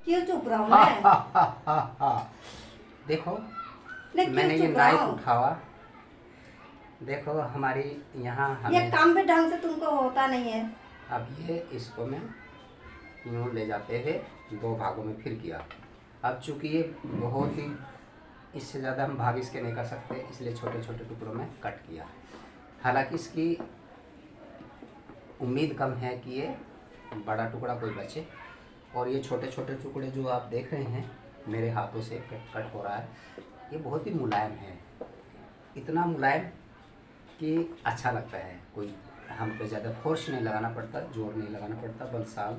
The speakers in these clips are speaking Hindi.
क्यों चुप रहा हूँ मैं? देखो मैं मैंने क्यों ये चुप रहा नाइफ हूँ? उठावा। देखो हमारी यहाँ ये हमें काम भी ढंग से तुमको होता नहीं है। अब ये इसको मैं यूँ ले जाते हुए 2 भागों में फिर किया। अब चूँकि ये बहुत ही, इससे ज़्यादा हम भाग इसके नहीं कर सकते, इसलिए छोटे छोटे टुकड़ों में कट किया। हालांकि इसकी उम्मीद कम है कि ये बड़ा टुकड़ा कोई बचे। और ये छोटे छोटे टुकड़े जो आप देख रहे हैं मेरे हाथों से कट हो रहा है, ये बहुत ही मुलायम है। इतना मुलायम कि अच्छा लगता है। कोई हम पे ज़्यादा फोर्स नहीं लगाना पड़ता, जोर नहीं लगाना पड़ता।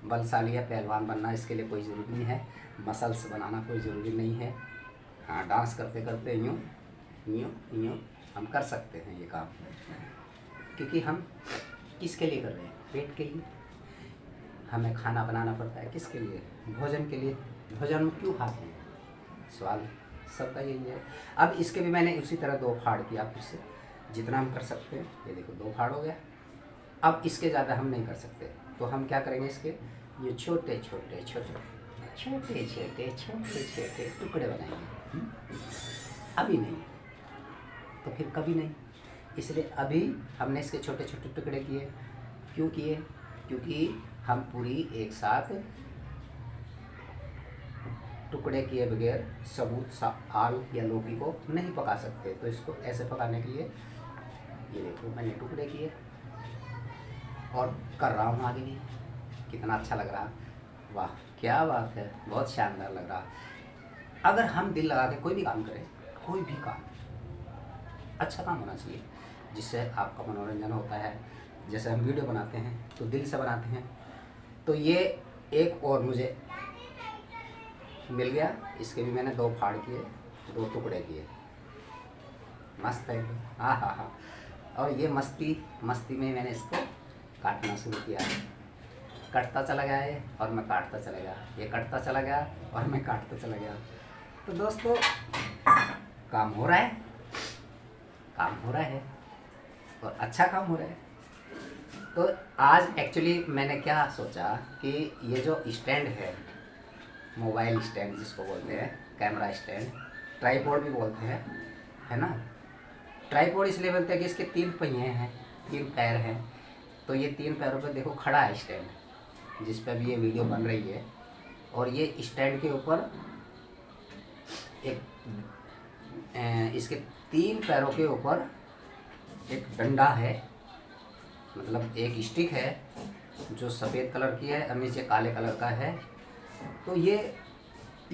बलशाली या पहलवान बनना इसके लिए कोई ज़रूरी नहीं है। मसल्स बनाना कोई ज़रूरी नहीं है। हाँ, डांस करते करते यूँ यूँ यूँ हम कर सकते हैं ये काम। क्योंकि हम किसके लिए कर रहे हैं? पेट के लिए। हमें खाना बनाना पड़ता है किसके लिए? भोजन के लिए। भोजन में क्यों खाते हैं? सवाल सबका यही है। अब इसके भी मैंने उसी तरह 2 फाड़ किया फिर से, जितना हम कर सकते हैं। ये देखो 2 फाड़ हो गया। अब इसके ज़्यादा हम नहीं कर सकते, तो हम क्या करेंगे, इसके ये छोटे छोटे छोटे छोटे छोटे छोटे छोटे टुकड़े बनाएंगे। अभी नहीं तो फिर कभी नहीं। इसलिए अभी हमने इसके छोटे छोटे टुकड़े किए। क्यों किए? क्योंकि हम पूरी एक साथ टुकड़े किए बगैर सबूत सा आल या लौकी को नहीं पका सकते। तो इसको ऐसे पकाने के लिए ये देखो मैंने टुकड़े किए और कर रहा हूँ आगे भी। कितना अच्छा लग रहा, वाह क्या बात है, बहुत शानदार लग रहा। अगर हम दिल लगा के कोई भी काम करें, कोई भी काम अच्छा काम होना चाहिए जिससे आपका मनोरंजन होता है। जैसे हम वीडियो बनाते हैं तो दिल से बनाते हैं। तो ये एक और मुझे मिल गया, इसके भी मैंने 2 फाड़ किए, 2 टुकड़े किए। मस्त है। हाँ हाँ हाँ। और ये मस्ती में मैंने इसको काटना शुरू किया। कटता चला गया ये और मैं काटता चला गया, ये कटता चला गया और मैं काटता चला गया। तो दोस्तों काम हो रहा है, काम हो रहा है और अच्छा काम हो रहा है। तो आज एक्चुअली मैंने क्या सोचा कि ये जो स्टैंड है, मोबाइल स्टैंड जिसको बोलते हैं, कैमरा स्टैंड, ट्राइपॉड भी बोलते हैं, है ना। ट्राइपॉड इसलिए बोलते हैं कि इसके 3 पहिए हैं, 3 पैर हैं। तो ये 3 पैरों पर देखो खड़ा है स्टैंड, जिस पर भी ये वीडियो बन रही है। और ये स्टैंड के ऊपर एक इसके 3 पैरों के ऊपर एक डंडा है, मतलब एक स्टिक है जो सफ़ेद कलर की है और नीचे काले कलर का है। तो ये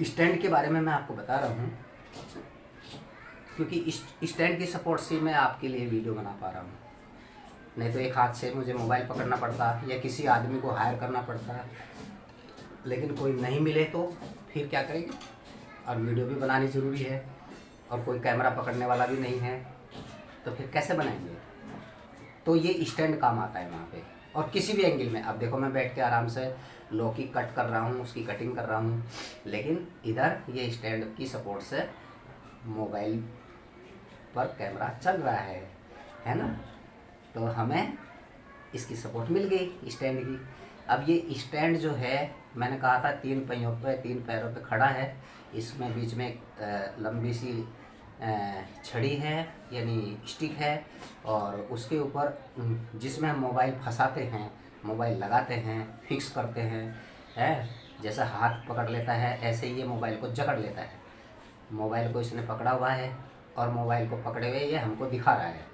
स्टैंड के बारे में मैं आपको बता रहा हूँ क्योंकि इस स्टैंड की सपोर्ट से मैं आपके लिए वीडियो बना पा रहा हूँ। नहीं तो एक हाथ से मुझे मोबाइल पकड़ना पड़ता या किसी आदमी को हायर करना पड़ता, लेकिन कोई नहीं मिले तो फिर क्या करेंगे। और वीडियो भी बनानी ज़रूरी है और कोई कैमरा पकड़ने वाला भी नहीं है, तो फिर कैसे बनाएंगे। तो ये स्टैंड काम आता है वहाँ पे। और किसी भी एंगल में, अब देखो मैं बैठ के आराम से लौकी कट कर रहा हूँ, उसकी कटिंग कर रहा हूँ, लेकिन इधर ये स्टैंड की सपोर्ट से मोबाइल पर कैमरा चल रहा है ना। तो हमें इसकी सपोर्ट मिल गई स्टैंड की। अब ये स्टैंड जो है मैंने कहा था 3 पहियों पे, 3 पैरों पे खड़ा है। इसमें बीच में एक लंबी सी छड़ी है यानी स्टिक है, और उसके ऊपर जिसमें हम मोबाइल फंसाते हैं, मोबाइल लगाते हैं, फिक्स करते हैं, है जैसा हाथ पकड़ लेता है ऐसे ही ये मोबाइल को जकड़ लेता है। मोबाइल को इसने पकड़ा हुआ है और मोबाइल को पकड़े हुए ये हमको दिखा रहा है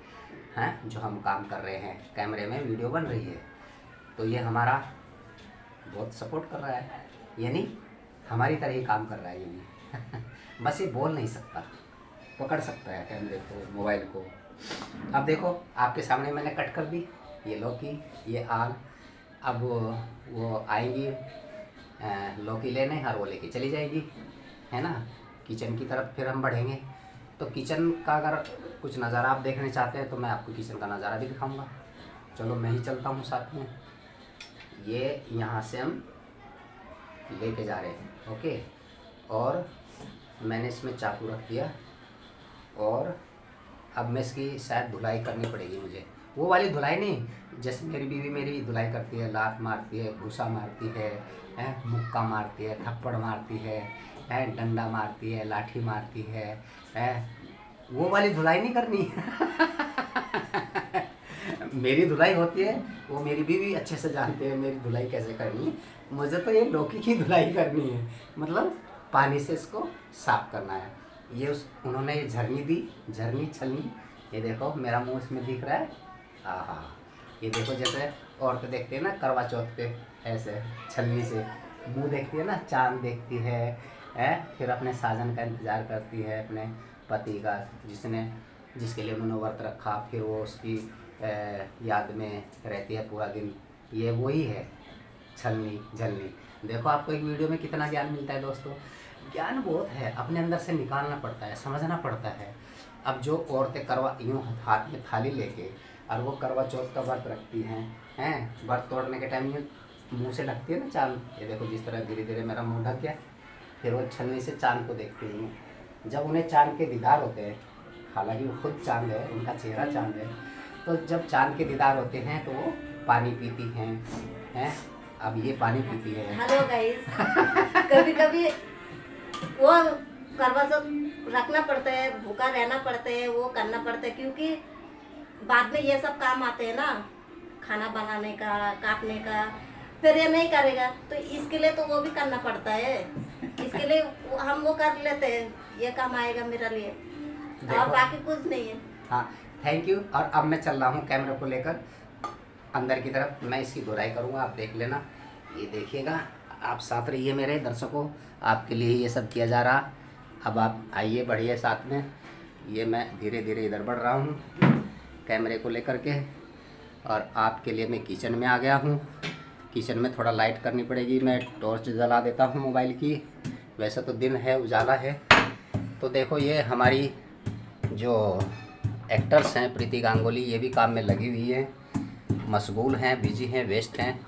हैं जो हम काम कर रहे हैं, कैमरे में वीडियो बन रही है। तो ये हमारा बहुत सपोर्ट कर रहा है, यानी हमारी तरह ही काम कर रहा है ये भी। बस ये बोल नहीं सकता, पकड़ सकता है कैमरे को, मोबाइल को। अब देखो आपके सामने मैंने कट कर दी ये लौकी, ये आल। अब वो आएंगी लौकी लेने और वो लेके चली जाएगी, है ना। किचन की तरफ फिर हम बढ़ेंगे। तो किचन का अगर कुछ नज़ारा आप देखने चाहते हैं तो मैं आपको किचन का नज़ारा भी दिखाऊंगा। चलो मैं ही चलता हूँ साथ में। ये यहाँ से हम लेके जा रहे हैं, ओके। और मैंने इसमें चाकू रख दिया और अब मैं इसकी शायद धुलाई करनी पड़ेगी मुझे, वो वाली धुलाई नहीं, जैसे मेरी बीवी मेरी धुलाई करती है, लात मारती है, घूसा मारती है, मुक्का मारती है, थप्पड़ मारती है, डंडा मारती है, लाठी मारती है, वो वाली धुलाई नहीं करनी। मेरी धुलाई होती है, वो मेरी बीवी अच्छे से जानते हैं मेरी धुलाई कैसे करनी है। मुझे तो ये लौकी की धुलाई करनी है, मतलब पानी से इसको साफ करना है। ये उन्होंने ये झरनी दी, झरनी छलनी, ये देखो मेरा मुंह इसमें दिख रहा है। आहा, ये देखो जैसे औरतें देखती है ना करवा चौथ पे, ऐसे छलनी से मुंह देखती है ना, चांद देखती है, फिर अपने साजन का इंतज़ार करती है, अपने पति का जिसके लिए उन्होंने व्रत रखा, फिर वो उसकी याद में रहती है पूरा दिन। ये वही है छलनी झलनी। देखो आपको एक वीडियो में कितना ज्ञान मिलता है दोस्तों। ज्ञान बहुत है, अपने अंदर से निकालना पड़ता है, समझना पड़ता है। अब जो औरतें करवा यूँ हाथ में थाली लेके और वो करवा चौथ का व्रत रखती हैं, व्रत तोड़ने के टाइम में मुँह से ढकती है ना चांद, ये देखो जिस तरह धीरे धीरे मेरा मुँह ढक गया, फिर वो छलनी से चांद को देखती हैं। जब उन्हें चांद के दीदार होते हैं, हालांकि वो खुद चांद है, उनका चेहरा चांद है, तो जब चांद के दीदार होते हैं तो वो पानी पीती हैं। अब ये पानी पीती है। हेलो गाइस, कभी कभी वो करवा चौथ रखना पड़ता है, भूखा रहना पड़ता है, वो करना पड़ता है, क्योंकि बाद में ये सब काम आते हैं ना, खाना बनाने का, काटने का। फिर ये नहीं करेगा तो इसके लिए तो वो भी करना पड़ता है। इसके लिए हम वो कर लेते हैं, ये काम आएगा मेरे लिए, और बाकी कुछ नहीं है। हाँ, थैंक यू। और अब मैं चल रहा हूँ कैमरे को लेकर अंदर की तरफ, मैं इसकी धुलाई करूँगा, आप देख लेना। ये देखिएगा, आप साथ रहिए मेरे दर्शकों, आपके लिए ये सब किया जा रहा। अब आप आइए, बढ़िए साथ में। ये मैं धीरे धीरे इधर बढ़ रहा हूँ कैमरे को लेकर के, और आपके लिए मैं किचन में आ गया हूँ। किचन में थोड़ा लाइट करनी पड़ेगी, मैं टॉर्च जला देता हूँ मोबाइल की। वैसे तो दिन है, उजाला है। तो देखो ये हमारी जो एक्टर्स हैं, प्रीति गांगुली, ये भी काम में लगी हुई हैं, मशगूल हैं, बिजी हैं, व्यस्त हैं।